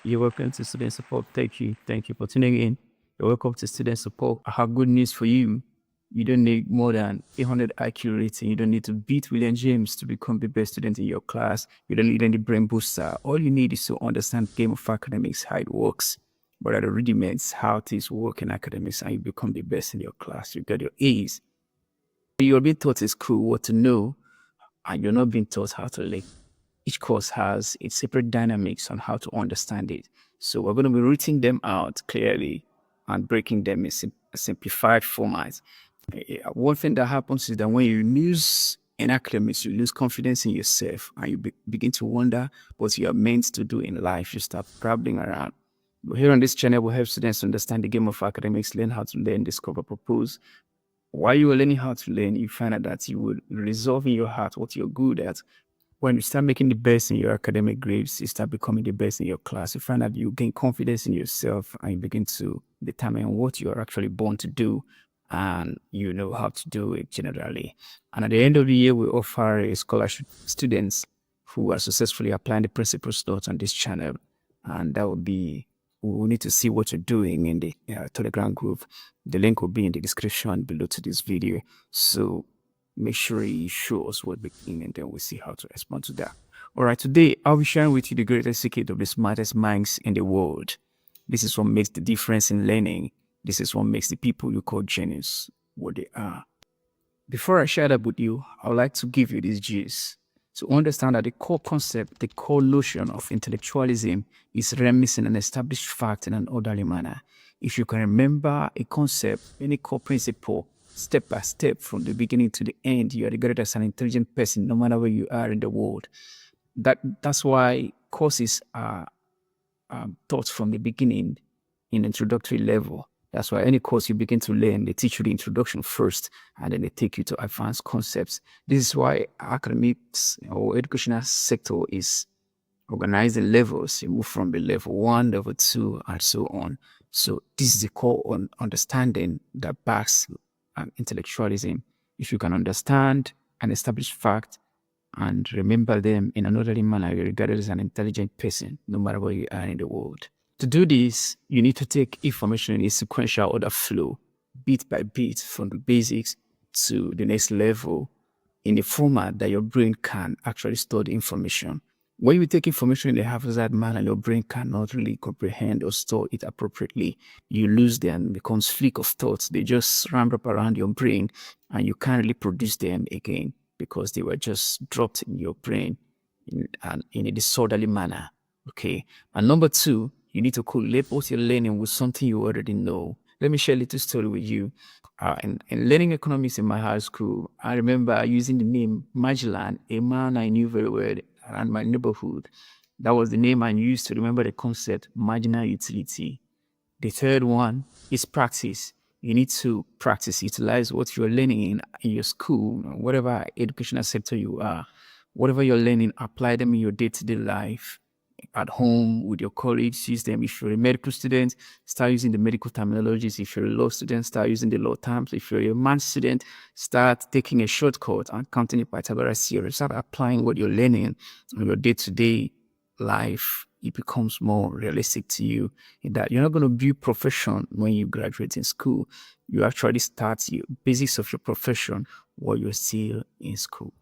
You're welcome to Student Support. Thank you. Thank you for tuning in. You're welcome to Student Support. I have good news for you. You don't need more than 800 IQ rating. You don't need to beat William James to become the best student in your class. You don't need any brain booster. All you need is to understand the game of academics, how it works. What are the rudiments, how things work in academics, and you become the best in your class. You get your A's. You're being taught in school what to know, and you're not being taught how to learn. Each course has its separate dynamics on how to understand it. So we're going to be reading them out clearly and breaking them in a simplified format. One thing that happens is that when you lose in academics, you lose confidence in yourself and you begin to wonder what you are meant to do in life. You start traveling around. Here on this channel, we help students understand the game of academics, learn how to learn, discover, propose. While you are learning how to learn, you find out that you will resolve in your heart what you're good at. When you start making the best in your academic grades, you start becoming the best in your class. You find out you gain confidence in yourself and you begin to determine what you are actually born to do and you know how to do it generally. And at the end of the year, we offer a scholarship to students who are successfully applying the principles taught on this channel. And that will be, we need to see what you're doing in the Telegram group. The link will be in the description below to this video. So make sure you show us what we're doing and then we'll see how to respond to that. All right, today I'll be sharing with you the greatest secret of the smartest minds in the world. This is what makes the difference in learning. This is what makes the people you call genius what they are. Before I share that with you, I would like to give you this gist. To understand that the core concept, the core notion of intellectualism is reminiscing an established fact in an orderly manner. If you can remember a concept, any core principle, step by step from the beginning to the end, you are regarded as an intelligent person no matter where you are in the world. That's why courses are taught from the beginning in introductory level. That's why any course you begin to learn, they teach you the introduction first, and then they take you to advanced concepts. This is why academics or educational sector is organized in levels. You move from the level 1, level 2, and so on. So this is the core understanding that backs intellectualism. If you can understand an established fact and remember them in an orderly manner, you're regarded as an intelligent person, no matter where you are in the world. To do this, you need to take information in a sequential order flow, bit by bit, from the basics to the next level, in a format that your brain can actually store the information. When you take information in a haphazard manner, your brain cannot really comprehend or store it appropriately. You lose them, it becomes flick of thoughts. They just ramp up around your brain and you can't really produce them again because they were just dropped in your brain in a disorderly manner. Okay. And number 2, you need to correlate what you're learning with something you already know. Let me share a little story with you. In learning economics in my high school, I remember using the name Magellan, a man I knew very well around my neighborhood. That was the name I used to remember the concept, marginal utility. The third one is practice. You need to practice, utilize what you're learning in your school, whatever educational sector you are. Whatever you're learning, apply them in your day-to-day life. At home with your colleagues, use them. If you're a medical student, start using the medical terminologies. If you're a law student, start using the law terms. If you're a math student, start taking a shortcut and counting the Pythagoras theorem. Start applying what you're learning in your day-to-day life. It becomes more realistic to you in that you're not going to build profession when you graduate in school. You actually start the basics of your profession while you're still in school.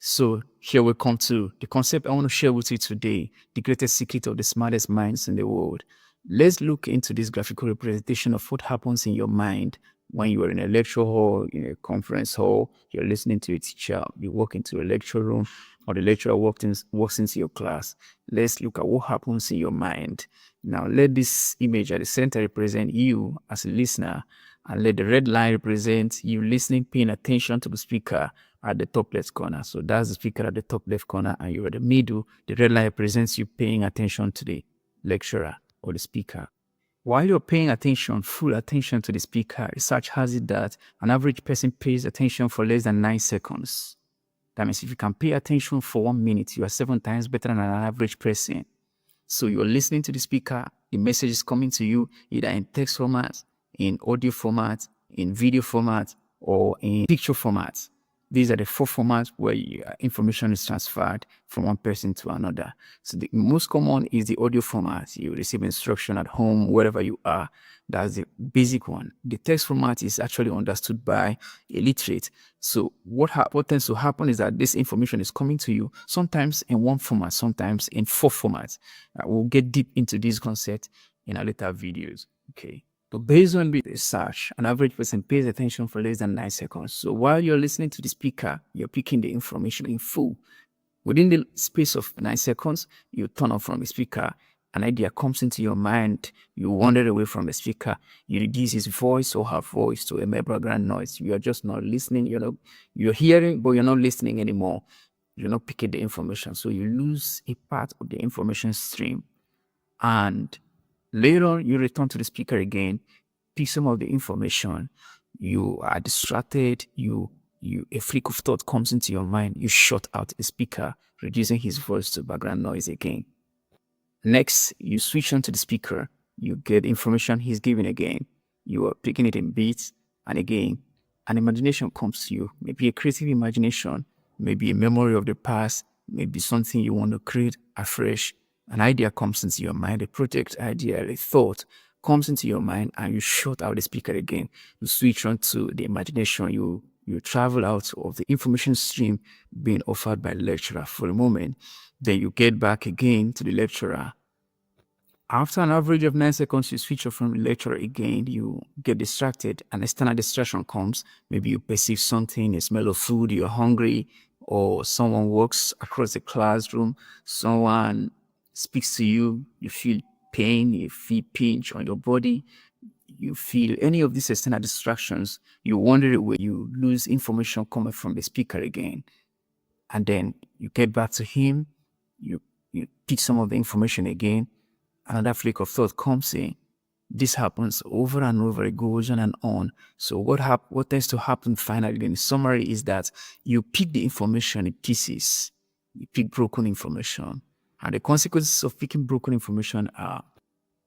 So here we come to the concept I want to share with you today, the greatest secret of the smartest minds in the world. Let's look into this graphical representation of what happens in your mind when you are in a lecture hall, in a conference hall, you're listening to a teacher, you walk into a lecture room, or the lecturer walks into your class. Let's look at what happens in your mind. Now, let this image at the center represent you as a listener, and let the red line represent you listening, paying attention to the speaker at the top left corner. So that's the speaker at the top left corner, and you're at the middle. The red line represents you paying attention to the lecturer or the speaker. While you're paying attention, full attention to the speaker, research has it that an average person pays attention for less than 9 seconds. That means if you can pay attention for 1 minute, you are 7 times better than an average person. So you're listening to the speaker, the message is coming to you either in text format, in audio format, in video format, or in picture format. These are the 4 formats where information is transferred from one person to another. So the most common is the audio format. You receive instruction at home, wherever you are. That's the basic one. The text format is actually understood by a literate. So what tends to happen is that this information is coming to you sometimes in one format, sometimes in 4 formats. We'll get deep into this concept in our later videos. Okay. But based on the research, an average person pays attention for less than 9 seconds. So while you're listening to the speaker, you're picking the information in full. Within the space of 9 seconds, you turn off from the speaker. An idea comes into your mind. You wander away from the speaker. You reduce his voice or her voice to a mere background noise. You are just not listening. You're hearing, but you're not listening anymore. You're not picking the information. So you lose a part of the information stream. And later on, you return to the speaker again, pick some of the information. You are distracted. A freak of thought comes into your mind. You shut out the speaker, reducing his voice to background noise again. Next, you switch on to the speaker. You get information he's giving again. You are picking it in beats, and again, an imagination comes to you. Maybe a creative imagination, maybe a memory of the past, maybe something you want to create afresh. An idea comes into your mind, a project idea, a thought comes into your mind, and you shut out the speaker again. You switch on to the imagination. You travel out of the information stream being offered by the lecturer for a moment. Then you get back again to the lecturer. After an average of 9 seconds, you switch off from the lecturer again. You get distracted. An external distraction comes. Maybe you perceive something, a smell of food, you're hungry, or someone walks across the classroom, someone speaks to you, you feel pain, you feel pinch on your body, you feel any of these external distractions, you wonder away, you lose information coming from the speaker again. And then you get back to him, you teach some of the information again, another flick of thought comes in. This happens over and over, it goes on and on. So what tends to happen finally in summary is that you pick the information in pieces. You pick broken information. And the consequences of picking broken information are,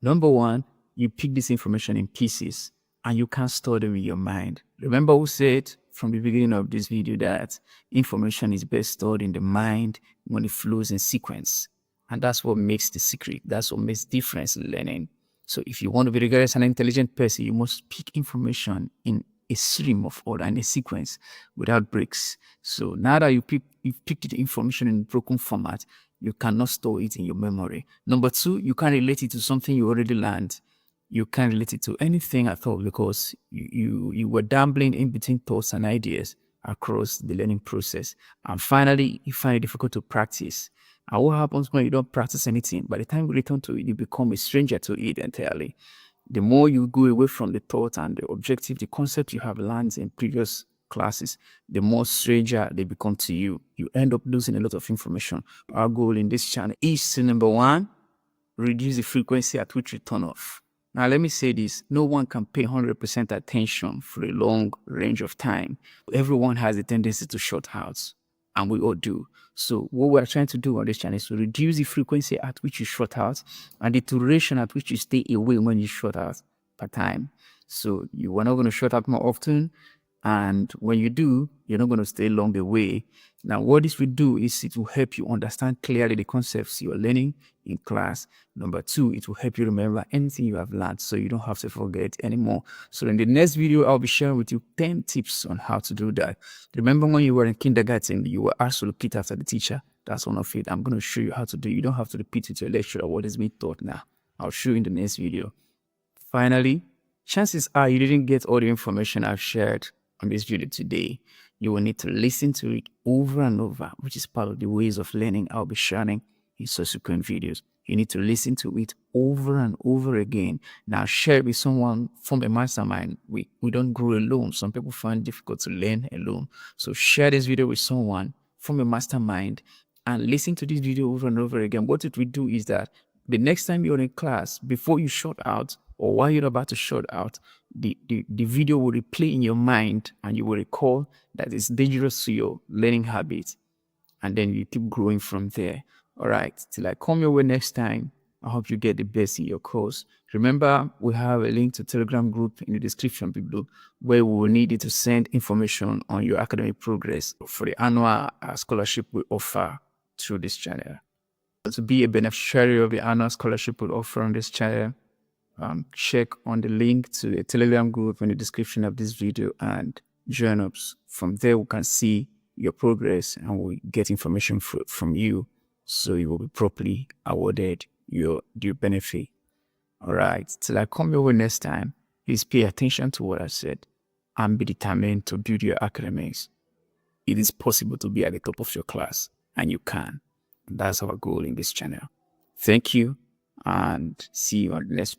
number one, you pick this information in pieces and you can't store them in your mind. Remember who said from the beginning of this video that information is best stored in the mind when it flows in sequence. And that's what makes the secret. That's what makes difference in learning. So if you want to be regarded as an intelligent person, you must pick information in a stream of order, in a sequence without breaks. So now that you've picked the information in broken format, you cannot store it in your memory. Number two, you can't relate it to something you already learned. You can't relate it to anything at all because you were dabbling in between thoughts and ideas across the learning process. And finally, you find it difficult to practice. And what happens when you don't practice anything? By the time you return to it, you become a stranger to it entirely. The more you go away from the thought and the objective, the concept you have learned in previous classes, the more stranger they become to you. You end up losing a lot of information. Our goal in this channel is to, number one, reduce the frequency at which you turn off. Now, let me say this. No one can pay 100% attention for a long range of time. Everyone has a tendency to shut out, and we all do. So what we're trying to do on this channel is to reduce the frequency at which you shut out and the duration at which you stay away when you shut out per time. So you are not going to shut out more often. And when you do, you're not going to stay long away. Now, what this will do is it will help you understand clearly the concepts you are learning in class. Number two, it will help you remember anything you have learned so you don't have to forget anymore. So in the next video, I'll be sharing with you 10 tips on how to do that. Remember when you were in kindergarten, you were asked to repeat after the teacher? That's one of it. I'm going to show you how to do it. You don't have to repeat it to a lecturer what is being taught now. I'll show you in the next video. Finally, chances are you didn't get all the information I've shared on this video today. You will need to listen to it over and over, which is part of the ways of learning I'll be sharing in subsequent videos. You need to listen to it over and over again. Now share it with someone from a mastermind. We don't grow alone. Some people find it difficult to learn alone. So share this video with someone from a mastermind and listen to this video over and over again. What it will do is that the next time you're in class, before you shut out or while you're about to shut out, the video will replay in your mind and you will recall that it's dangerous to your learning habits. And then you keep growing from there. All right, till I come your way next time. I hope you get the best in your course. Remember, we have a link to Telegram group in the description below where we will need you to send information on your academic progress for the annual scholarship we offer through this channel. To be a beneficiary of the annual scholarship we offer on this channel, check on the link to a Telegram group in the description of this video and join us. From there, we can see your progress and we get information from you, so you will be properly awarded your due benefit. All right, till I come your way next time, please pay attention to what I said and be determined to build your academics. It is possible to be at the top of your class, and you can. And that's our goal in this channel. Thank you, and see you on the next